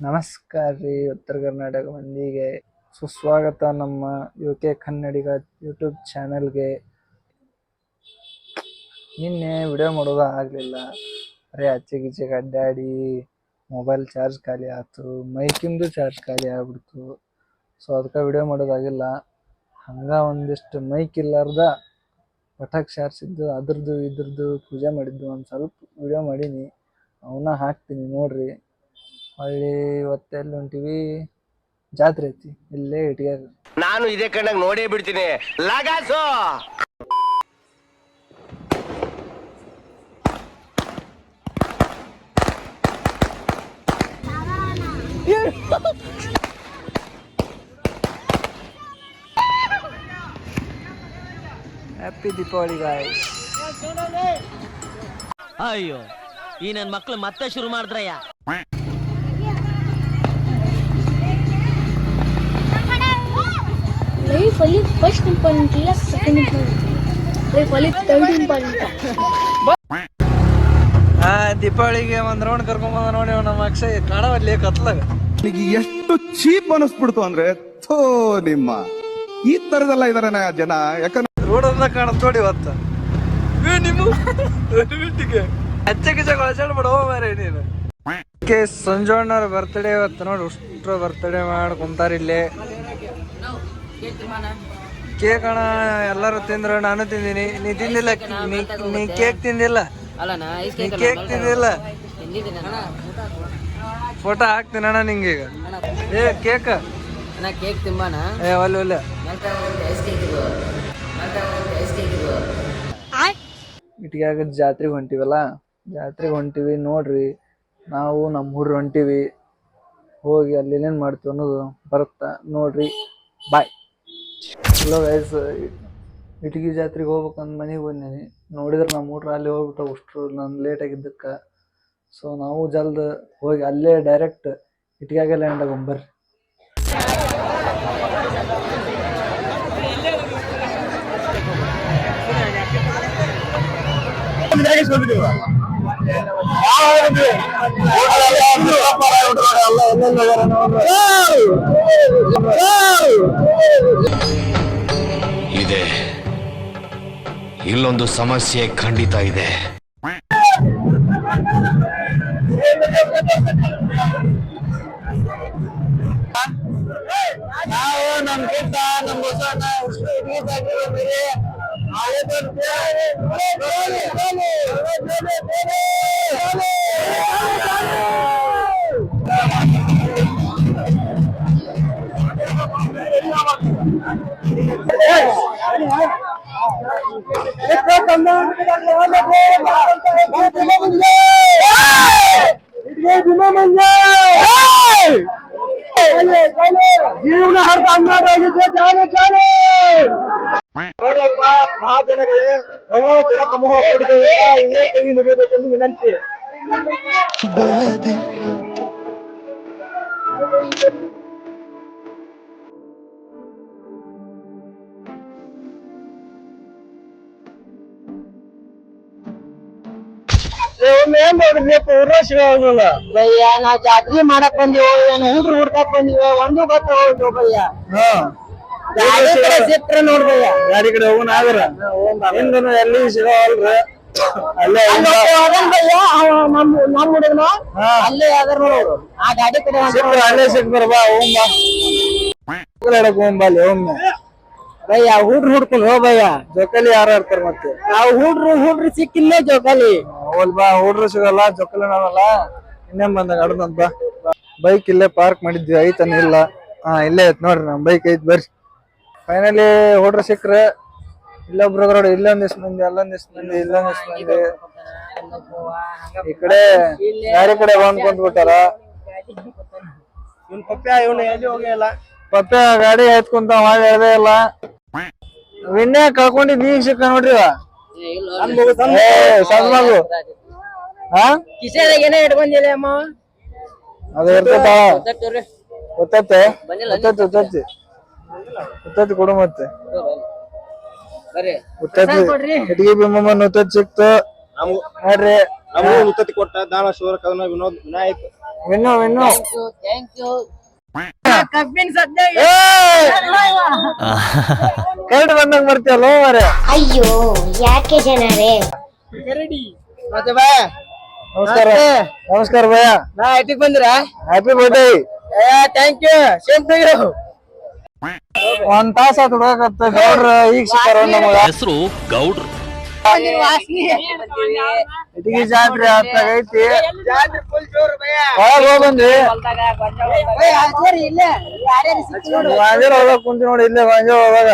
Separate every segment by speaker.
Speaker 1: ನಮಸ್ಕಾರ ರೀ ಉತ್ತರ ಕರ್ನಾಟಕ ಮಂದಿಗೆ ಸುಸ್ವಾಗತ ನಮ್ಮ ಯುಕೆ ಕನ್ನಡಿಗ ಯೂಟ್ಯೂಬ್ ಚಾನಲ್ಗೆ. ನಿನ್ನೆ ವಿಡಿಯೋ ಮಾಡೋದು ಆಗಲಿಲ್ಲ, ಬರೀ ಆಚೆಗೀಚೆಗೆ ಅಡ್ಡಾಡಿ ಮೊಬೈಲ್ ಚಾರ್ಜ್ ಖಾಲಿ ಆಯ್ತು, ಮೈಕಿಂದು ಚಾರ್ಜ್ ಖಾಲಿ ಆಗ್ಬಿಡ್ತು. ಸೊ ಅದಕ್ಕೆ ವಿಡಿಯೋ ಮಾಡೋದಾಗಿಲ್ಲ. ಹಂಗೆ ಒಂದಿಷ್ಟು ಮೈಕ್ ಇಲ್ಲಾರ್ದ ಪಟಾಕಿ ಶಾರ್ಸಿದ್ದು ಅದ್ರದ್ದು ಇದ್ರದ್ದು ಪೂಜೆ ಮಾಡಿದ್ದು ಒಂದು ಸ್ವಲ್ಪ ವಿಡಿಯೋ ಮಾಡೀನಿ, ಅವನ್ನ ಹಾಕ್ತೀನಿ ನೋಡ್ರಿ. ಹೊಳ್ಳಿ ಇವತ್ತೆಲ್ಲಿ ಹೊಂಟಿವಿ, ಜಾತ್ರೆ ಐತಿ ಇಲ್ಲೇ ಇಟ್ಗ್ಯಾಗ.
Speaker 2: ನಾನು ಇದೇ ಕಣ್ಣಾಗ ನೋಡೇ ಬಿಡ್ತೀನಿ ಲಗಾಸು.
Speaker 1: Happy Deepavali guys.
Speaker 3: ಅಯ್ಯೋ ಈ ನನ್ ಮಕ್ಳು ಮತ್ತೆ ಶುರು ಮಾಡಿದ್ರಯ್ಯ.
Speaker 4: Life only first important ಇಲ್ಲ second important. Life only third important.
Speaker 1: ದೀಪಾವಳಿಗೆ ಒಂದ್ ರೌಂಡ್ ಕರ್ಕೊಂಬಂದ ನೋಡಿ ನಮ್ಮ ಅಕ್ಷಯ್ ಕಾಣವಲ್ಲಿ ಕತ್ಲಾಗ.
Speaker 5: ಎಷ್ಟು ಚೀಪ್ ಅನಿಸ್ಬಿಡ್ತು ಅಂದ್ರೆ ಥೋ ನಿಮ್ಮ ಈ ತರದೆಲ್ಲ ಇದಾರೆ ಜನ. ಯಾಕಂದ್ರೆ
Speaker 1: ರೋಡ್ ಅನ್ನ ಕಾಣತ್ ನೋಡಿ ಇವತ್ತು ನಿಮ್ಮ ಹಚ್ಚ ಕೊಳಚಾಡ್ಬಿಡ ಮಾರೇ ನೀನು. ಸಂಜೋಣ್ಣವ್ರ ಬರ್ತ್ಡೇ ಇವತ್ತು ನೋಡಿ, ಉಷ್ಟ್ರ ಬರ್ತ್ಡೇ ಮಾಡಿ ಕುಂತಾರ ಇಲ್ಲೇ. ಕೇಕ್ ಅಣ್ಣ ಎಲ್ಲರೂ ತಿಂದ್ರು, ನಾನು ತಿಂದಿನಿ. ನೀ ತಿಂದಿಲ್ಲ, ನೀ ಕೇಕ್ ತಿಂದಿಲ್ಲ, ನೀ ಕೇಕ್ ತಿಂದಿಲ್ಲ. ಫೋಟೋ ಹಾಕ್ತೀನಿ ಅಣ್ಣ ನಿಂಗೀಗ. ಏ ಕೇಕ್
Speaker 3: ಕೇಕ್ ತಿಂಬಾನ
Speaker 1: ಏ ಒಲ್ಲ ಒಲ್ಲ. ಇಟ್ಗ್ಯಾಗ ಜಾತ್ರೆಗೆ ಹೊಂಟಿವಲ್ಲ, ಜಾತ್ರೆಗೆ ಹೊಂಟಿವಿ ನೋಡ್ರಿ. ನಾವು ನಮ್ಮ ಹುಡ್ರು ಹೊಂಟಿವಿ, ಹೋಗಿ ಅಲ್ಲಿ ಏನೇನು ಮಾಡ್ತೀವಿ ಅನ್ನೋದು ಬರುತ್ತಾ ನೋಡ್ರಿ. ಬಾಯ್. ಹಲೋ ಗೈಸ್, ಇಟಗಿ ಜಾತ್ರೆಗೆ ಹೋಗ್ಬೇಕಂದ್ ಮನೆಗೆ ಬಂದೀನಿ. ನೋಡಿದ್ರೆ ನಮ್ಮ ಹುಡ್ರು ಅಲ್ಲಿ ಹೋಗ್ಬಿಟ್ಟು ಅಷ್ಟು ನಾನು ಲೇಟ್ ಆಗಿದ್ದಕ್ಕೆ. ಸೊ ನಾವು ಜಲ್ದ್ ಹೋಗಿ ಅಲ್ಲೇ ಡೈರೆಕ್ಟ್ ಇಟ್ಗ್ಯಾಗೆ ಲ್ಯಾಂಡ್ ಆಗೊಂಬರ್ರಿ.
Speaker 2: ಇದೆ ಇಲ್ಲೊಂದು ಸಮಸ್ಯೆ ಖಂಡಿತ ಇದೆ.
Speaker 1: ನಾವು ನಮ್ ಕಿಟ್ಟ ನಮ್ ಬಸವಣ್ಣ ಜೀವನ ಹರ್ತ ಅಂಗಾರಾಗಿದೆ. ಮಹಾಜನಗಳೇ ನಿಗಬೇಕೆಂದು ವಿನಂತಿ.
Speaker 6: ಭಯ್ಯ ನಾವ್ ಜಾತ್ರೆ ಮಾಡಕ್ ಬಂದಿವೋ ಏನ್ ಹುಡ್ರು ಹುಡ್ಕಕ್ ಬಂದಿವ ಒಂದು ಗೊತ್ತಾಗೋದು ಭಯ್ಯ. ಗಾಡಿ ಕಡೆ ಸಿಕ್ಕ್ರ ನೋಡ್ಬಯ್ಯ,
Speaker 1: ಗಾಡಿ ಕಡೆ ಹೋಗೋಣ ಆಗ್ರ ಎಲ್ಲಿ ಸಿಗವಲ್ರಿ. ಅಲ್ಲೇ
Speaker 6: ಭಯ್ಯ ನಮ್ ಹುಡುಗನ ಅಲ್ಲೇ ಯಾವ್ದಾರ ನೋಡೋರು ಆ ಗಾಡಿ ಕಡೆ
Speaker 1: ಅಲ್ಲೇ ಸಿಕ್ತಾರ. ಬಾ ಹೋಗ್ಬಲ್ಲಿ ಒಮ್ಮೆ
Speaker 6: ಭಯ್ಯ ಹುಡ್ರು ಹುಡ್ಕೊಂಡು ಹೋ ಭಯ್ಯ.
Speaker 1: ಜೊಕಲಿ ಯಾರು ಇರ್ತಾರ ಮತ್ತೆ?
Speaker 6: ನಾವು ಹುಡ್ರು ಸಿಕ್ಕಿಲ್ಲೇ ಜೋಕಾಲಿ.
Speaker 1: ಹೋಲ್ ಬಾ, ಹುಡ್ರು ಸಿಗಲ್ಲ, ಜೊಕಲಿ ನಾವಲ್ಲ. ಇನ್ನೇನ್ ಬಂದಾಗ ಅಡ್ದಂತ ಬಾ. ಬೈಕ್ ಇಲ್ಲೇ ಪಾರ್ಕ್ ಮಾಡಿದ್ವಿ, ಐತನ ಇಲ್ಲ. ಇಲ್ಲೇ ಐತ್ ನೋಡ್ರಿ, ನಮ್ ಬೈಕ್ ಐತ್ ಬರ್ರಿ. ಫೈನಲಿ ಹುಡ್ರು ಸಿಕ್ಕ್ರೆ ಇಲ್ಲೊಬ್ರು ನೋಡಿ, ಇಲ್ಲೊಂದಿಷ್ಟು ಮಂದಿ, ಅಲ್ಲೊಂದಿಷ್ಟು ಮಂದಿ, ಇಲ್ಲೊಂದಿಷ್ಟು ಮಂದಿ. ಈ ಕಡೆ ಗಾಡಿ ಕಡೆ ಬಂದ್ ಕುಂತ್ಬಿಟ್ಟಾರ.
Speaker 6: ಇವನು ಎಲ್ಲಿ ಹೋಗಿಲ್ಲ.
Speaker 1: ಪಪ್ಪೆ ಗಾಡಿ ಎತ್ಕೊಂತ ಮಾಡಿ ಹೇಳ್ದೇ ಇಲ್ಲ. ವಿನ್ಯ ಕಳ್ಕೊಂಡಿದ್ ನೀಗ್ ಸಿಕ್ಕ ನೋಡ್ರಿ. ಸಣ್ಣ ಮಗು
Speaker 6: ಕಿಸೆದಾಗ ಏನೇ ಇಟ್ಕೊಂಡಿಲ್ಲ ಅಮ್ಮ.
Speaker 1: ಅದು ಇರ್ತೈತ, ಗೊತ್ತೈತೆ ಗೊತ್ತೈತಿ ಕೊಡು ಮತ್ತೆ. ಇಟ್ಗಿ ಬಿಮ್ಮಮ್ಮ ಸಿಕ್ತು ನೋಡ್ರಿ.
Speaker 7: ಉತ್ತತ್ತಿ ಕೊಟ್ಟ ದಾನ ಶಿವರ ಕದನ ವಿನೋದ್ ವಿನಾಯಕ್
Speaker 1: ವಿನ್ನು
Speaker 6: ಥ್ಯಾಂಕ್ ಯು
Speaker 4: ಕಬ್ಬಿನ ಸದ್ಯ
Speaker 1: ಕರಡಿ ಬಂದಂಗ ಬರ್ತೀವಲ್ಲ ಮಾರ್ರೆ.
Speaker 7: ಅಯ್ಯೋ ಯಾಕೆ ಜನರೇ
Speaker 6: ಮತ್ತೆ ಬಾ
Speaker 1: ನಮಸ್ಕಾರ ಭಯ್ಯ.
Speaker 6: ನಾ ಐಟಿಗೆ ಬಂದಿರಾ
Speaker 1: happy birthday.
Speaker 6: Thank you same to you
Speaker 1: ಒಂದ್ ತಾಸ ಆತ್ ಹುಡುಗತ್ತ ಗೌಡ್ರ ಈಗ ಸಿಕ್ಕಾರ ನಮಗ.
Speaker 2: ಹೆಸರು ಗೌಡ್ರು.
Speaker 1: ಇಟಗಿ ಜಾತ್ರೆ ಆಗ್ತಾಗೈತಿ.
Speaker 6: ಜಾತ್ರೆ ಫುಲ್ ಜೋರು ಭಯ
Speaker 1: ಒಳಗ್ ಹೋಗ್ ಬಂದ್ವಿ.
Speaker 6: ಭಯ ಹಾಜರಿ ಇಲ್ಲ ಯಾರ್ಯಾರು ಸಿಕ್ಕಿ ನೋಡು
Speaker 1: ಗಾಂಜಾಳ ಒಳಗ್ ಕುಂತಿ ನೋಡಿ ಇಲ್ಲೇ ಗಾಂಜಾಳ ಒಳಗ.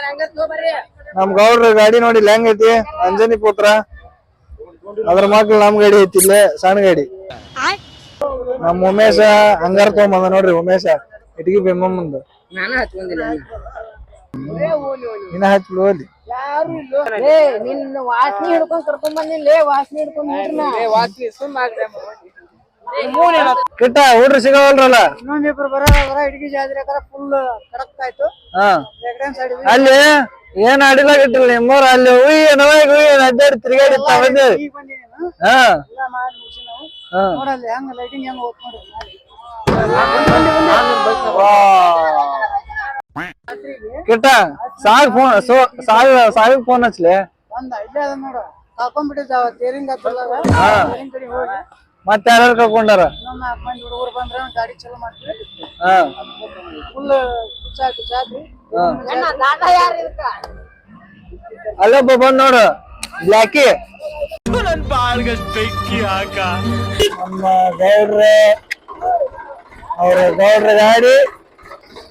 Speaker 6: ಹಂಗ ತಗೋಬರ್ರಿ
Speaker 1: ನಮ್ ಗೌಡ್ರ ಗಾಡಿ ನೋಡಿ ಇಲ್ಲಿ ಹೆಂಗೈತಿ. ಅಂಜನಿ ಪುತ್ರ ಅದ್ರ ಮಕ್ಳು ನಮ್ ಗಾಡಿ ಐತಿ ಇಲ್ಲೇ ಸಣ್ಣ ಗಾಡಿ. ನಮ್ ಉಮೇಶ ಹಂಗಾರ ತಗೊಂಬಂದ ನೋಡ್ರಿ. ಉಮೇಶ ಇಟಗಿ ಬೆಮ್ಮಂದ
Speaker 6: ನಾನು ಹಚ್ಕೊಂಡಿಲ್ಲ
Speaker 1: ಇನ್ನ ಹಚ್ಚಿ ಹೋಗ್ಲಿ.
Speaker 6: ಯಾರು ಇಲ್ಲ ನಿನ್ನ ವಾಸನೆ ಹಿಡ್ಕೊಂಡ್ ಕರ್ಕೊಂಡ್ ಬಂದಿಲ್ಲ ವಾಸನೆ ಹಿಡ್ಕೊಂಡ್ ವಾಸನೆ
Speaker 1: ಕಿಟ್ಟ ಹುಡ್ರು ಸಿಗವಲ್ರಲ್ಲ.
Speaker 6: ಇನ್ನೊಂದಿಬ್ರು ಬರೋದ್ರ ಹಿಡ್ಗಿ ಜಾತ್ರೆ ಫುಲ್ ಕಡಕ್ ಆಯ್ತು
Speaker 1: ಹಾ ಅಲ್ಲಿ ಏನ್ ಅಡಿಲ ಗಿಟ್ಟಿಲ್ಲ ನಿಮ್ಮವ್ರ ಅಲ್ಲಿ ಅಡ್ಡಾಡಿ ತಿರ್ಗಾಡಿ ಬಂದಿ. ಹಾ ಹಾ
Speaker 6: ನೋಡಲ್ಲಿ ಹೆಂಗ ಲೈಟಿಂಗ್ ಹೆಂಗ ಹೋತ್ ನೋಡಿ
Speaker 1: ಕಿಟ್ಟ ಸಾವಿಗ್ ಫೋನ್ ಹಚ್ಲಿ.
Speaker 6: ಒಂದ್ ಐಡಿಯಾ ಅದ ನೋಡು ಕರ್ಕೊಂಡ್ಬಿಟ್ಟಿದ್ದಾವ ತೇರಿಂಗ್ ಹತ್ತಲ್ಲ
Speaker 1: ಹಾ
Speaker 6: ಕಡೆ ಹೋಗಿ
Speaker 1: ಮತ್ತೆ ಯಾರು ಕರ್ಕೊಂಡಾರ.
Speaker 6: ಇನ್ನೊಂದ್ 4 ಮಂದಿ ಹುಡುಗರು ಬಂದ್ರೆ ಗಾಡಿ ಚಲೋ ಮಾಡ್ತೀವಿ
Speaker 1: ಹಾ
Speaker 6: ಫುಲ್ ಜಾತ್ರೆ ಜಾತ್ರೆ
Speaker 1: ಅಲ್ಲೊಬ್ಬ ಬಂದ್ ನೋಡು ಬ್ಲಾಕಿ. ನಮ್ಮ ಗೌಡ್ರೆ ಅವ್ರ ಗೌಡ್ರ ಗಾಡಿ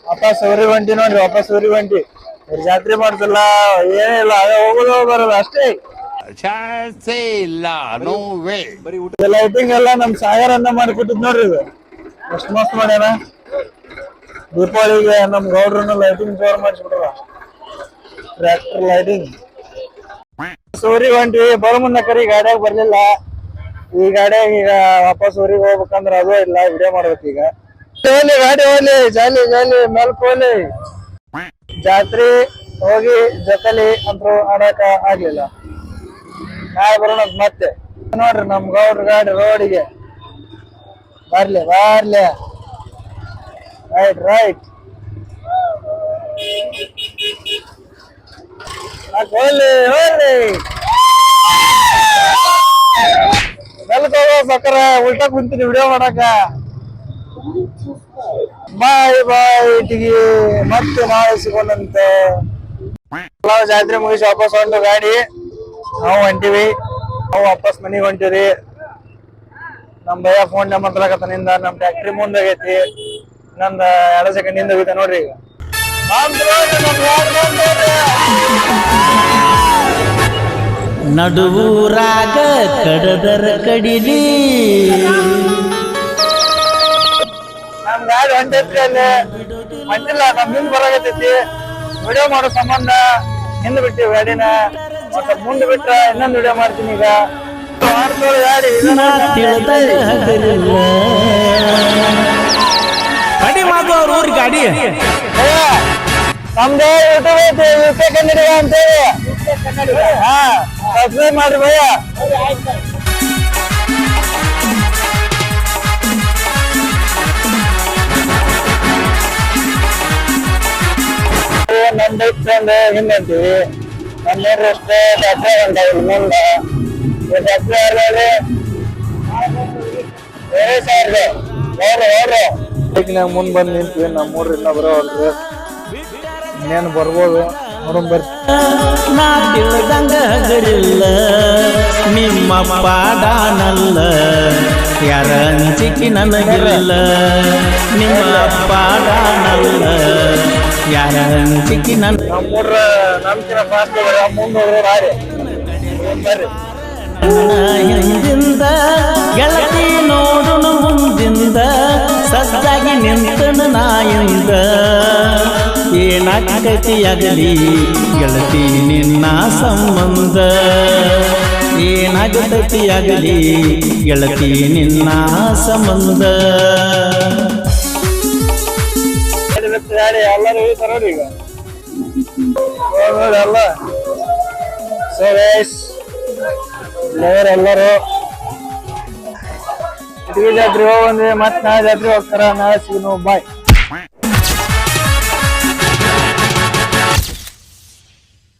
Speaker 1: ವಾಪಸ್ ಊರಿ ಹೊಂಟಿ ನೋಡ್ರಿ. ವಾಪಸ್ ಊರಿ ಹೊಂಟಿ. ಅವ್ರ ಜಾತ್ರೆ ಮಾಡ್ತಿಲ್ಲ ಏನಿಲ್ಲ ಅದೇ ಹೋಗುದು ಬರೋದು ಅಷ್ಟೇ. ಲೈಟಿಂಗ್ ಎಲ್ಲ ನಮ್ ಸಾಗರ್ ಅನ್ನ ಮಾಡಿಕೊಟ್ಟಿದ್ ನೋಡ್ರಿ. ಇದು ಎಷ್ಟ್ ಮಸ್ತ್ ಮಾಡ್ಯಾನ. ದೀಪಾವಳಿಗೆ ನಮ್ ಗೌಡ್ರನ್ನ ಲೈಟಿಂಗ್ ಜೋರ್ ಮಾಡಿಸ್ಬಿಟ್ರ. ಟ್ರ್ಯಾಕ್ಟರ್ ಲೈಟಿಂಗ್ ಊರಿಗೆ ಹೊಂಟ್ವಿ. ಬರೋ ಮುನ್ನ ಕರಿ ಗಾಡಿಯಾಗ ಬರ್ಲಿಲ್ಲ. ಈ ಗಾಡಿಯಾಗ ಈಗ ವಾಪಸ್ ಊರಿಗೆ ಹೋಗ್ಬೇಕಂದ್ರ ಅದು ಇಲ್ಲ. ವಿಡಿಯೋ ಮಾಡ್ಬೇಕು ಈಗ. ಹೋಗ್ಲಿ ಗಾಡಿ ಹೋಗ್ಲಿ ಜಾಲಿ ಜಾಲಿ ಮೆಲ್ಕ್ ಹೋಗ್ಲಿ. ಜಾತ್ರೆ ಹೋಗಿ ಜೊತೆಲಿ ಅಂತೂ ಆಡಾಕ ಆಗ್ಲಿಲ್ಲ. ನಾಳೆ ಬರೋಣ ಮತ್ತೆ ನೋಡ್ರಿ ನಮ್ ಗೌಡ್ರ ಗಾಡಿ ರೋಡಿಗೆ ಬರ್ಲಿ ಬರ್ಲಿ. ರೈಟ್ ರೈಟ್ ಹೋಗ್ಲಿ ಹೋಗ್ಲಿ. ಮೆಲ್ಕ್ ಹೋಗೋ ಸಕ್ಕರ ಉಲ್ಟಾ ಕುಂತೀನಿ ವಿಡಿಯೋ ಮಾಡಾಕ. ಬಾಯ್ ಬಾಯ್ ಇಟ್ಟಿಗೆ ಮತ್ತೆ ನಾಳೆ ಸಿಗೋಣಂತೆ. ಜಾತ್ರೆ ಮುಗಿಸಿ ವಾಪಸ್ ಹೊಂಟು ಗಾಡಿ. ನಾವು ಹೊಂಟಿವಿ. ನಾವು ವಾಪಸ್ ಮನಿಗ್ ಹೊಂಟಿವ್ರಿ. ನಮ್ ಭಯ ಫೋನ್ ಮಾತಾಡಕತ್ತನಿಂದ ನಮ್ ಟ್ಯಾಕ್ಟ್ರಿ ಮುಂದಾಗೈತಿ. ಇನ್ನೊಂದ್ 2 ಸೆಕೆಂಡ್ ಹಿಂದ ಹೋಗಿದ್ದೆ ನೋಡ್ರಿ. ಈಗ
Speaker 3: ನಡುವೂರಾಗ ಕಡದರ ಕಡಿಲಿ
Speaker 1: ನಮ್ ಗಾಡಿ ಹೊಂಟೈತ್ರಿ. ಅಲ್ಲಿ ಹೊಂಟಿಲ್ಲ ನಮ್ ಹಿಂದ್ ಬರಾಗತೈತಿ. ವಿಡಿಯೋ ಮಾಡೋ ಸಂಬಂಧ ಹಿಂದ್ ಬಿಟ್ಟಿವಿ ಗಾಡಿನ. ಮತ್ತೆ ಮುಂದ್ ಬಿಟ್ರ ಇನ್ನೊಂದ್ ವಿಡಿಯೋ ಮಾಡ್ತೀನಿ. ಈಗ ಮಾಡ್ತೋಳ ಗಾಡಿ
Speaker 3: ಗಾಡಿ ಮಾಡುವವ್ರ ಊರ್ ಗಾಡಿ
Speaker 1: ನಮ್ದು ಯೂಟ್ಯೂಬ್ ಐತಿ ಯುಕೆ ಕನ್ನಡಿಗ ಅಂತೇಳಿ. ಹಾ ಸಬ್ಸ್ಕ್ರೈಬ್ ಮಾಡ್ರಿ ಭಯ್ಯ. ನಂದೈತಿ ಅಂದ್ರೆ ಹಿಂದಂತೀವಿ. ನಮ್ಮೇನ್ರಿ ಅಷ್ಟೇ ಜಾತ್ರೆ ಹೊಂಟಾವಿ ಮುಂದೆ. ಜಾತ್ರೆ ಆದ್ಮೇಲೆ ಬೇರೆ ಸಾರ್ಗೆ ನೋಡ್ರಿ ಬೈಕ್ನಾಗ ಮುಂದ್ ಬಂದ್ ನಿಂತೀವಿ. ನಮ್ಮೂರ್ರಿ ಇನ್ನ ಬರೋಲ್ರಿ. ಇನ್ನೇನು ಬರ್ಬೋದು ನೋಡಮ್ ಬರ್ರಿ.
Speaker 3: ನಾ ತಿಳಿದಂಗ ಹಗರಿಲ್ಲ ನಿಮ್ಮ ಪಾಡಾನಲ್ಲ ಯಾರ ಅಂಜಿಕೆ ನನಗಿಲ್ಲ. ನಿಮ್ಮ ಪಾಡಾನಲ್ಲ ಯಾರ ಅಂಜಿಕೆ ನನ್ನ
Speaker 1: ನಮ್ಮೂರ ನಮ್ಕಿನ ಫಾಸ್ಟ್ ಮುಂದ್ ಹೋದ್ರು ರಾರಿ ಬರ್ರಿ.
Speaker 3: ಹಿಂದಿಂದ ಗೆಳತಿ ನೋಡುನು ಮುಂದಿಂದ ಸಜ್ಜಾಗಿ ನಿಂತನು ನಾಯಿಂದ. ಏನಾಗತಿಯಾಗಲಿ ಗೆಳತಿ ನಿನ್ನ ಸಂಬಂಧ. ಏನಾಗತಿಯಾಗಲಿ ಗೆಳತಿ ನಿನ್ನ ಸಂಬಂಧ.
Speaker 1: ಗಾಡಿ ಎಲ್ಲರೂ ಇಳಿತಾರ ನೋಡಿ ಈಗ ನೋಡಿ ಎಲ್ಲ. ಸೊ ಗೈಸ್ ಎಲ್ಲರೂ ಇಟಗಿ ಜಾತ್ರೆ ಹೋಗಿ ಬಂದ್ವಿ, ಮತ್ತೆ ನಾಳೆ ಜಾತ್ರೆ ಹೋಗ್ತಾರ. ನಾಳೆ ಸಿಗೋಣ, ಬಾಯ್.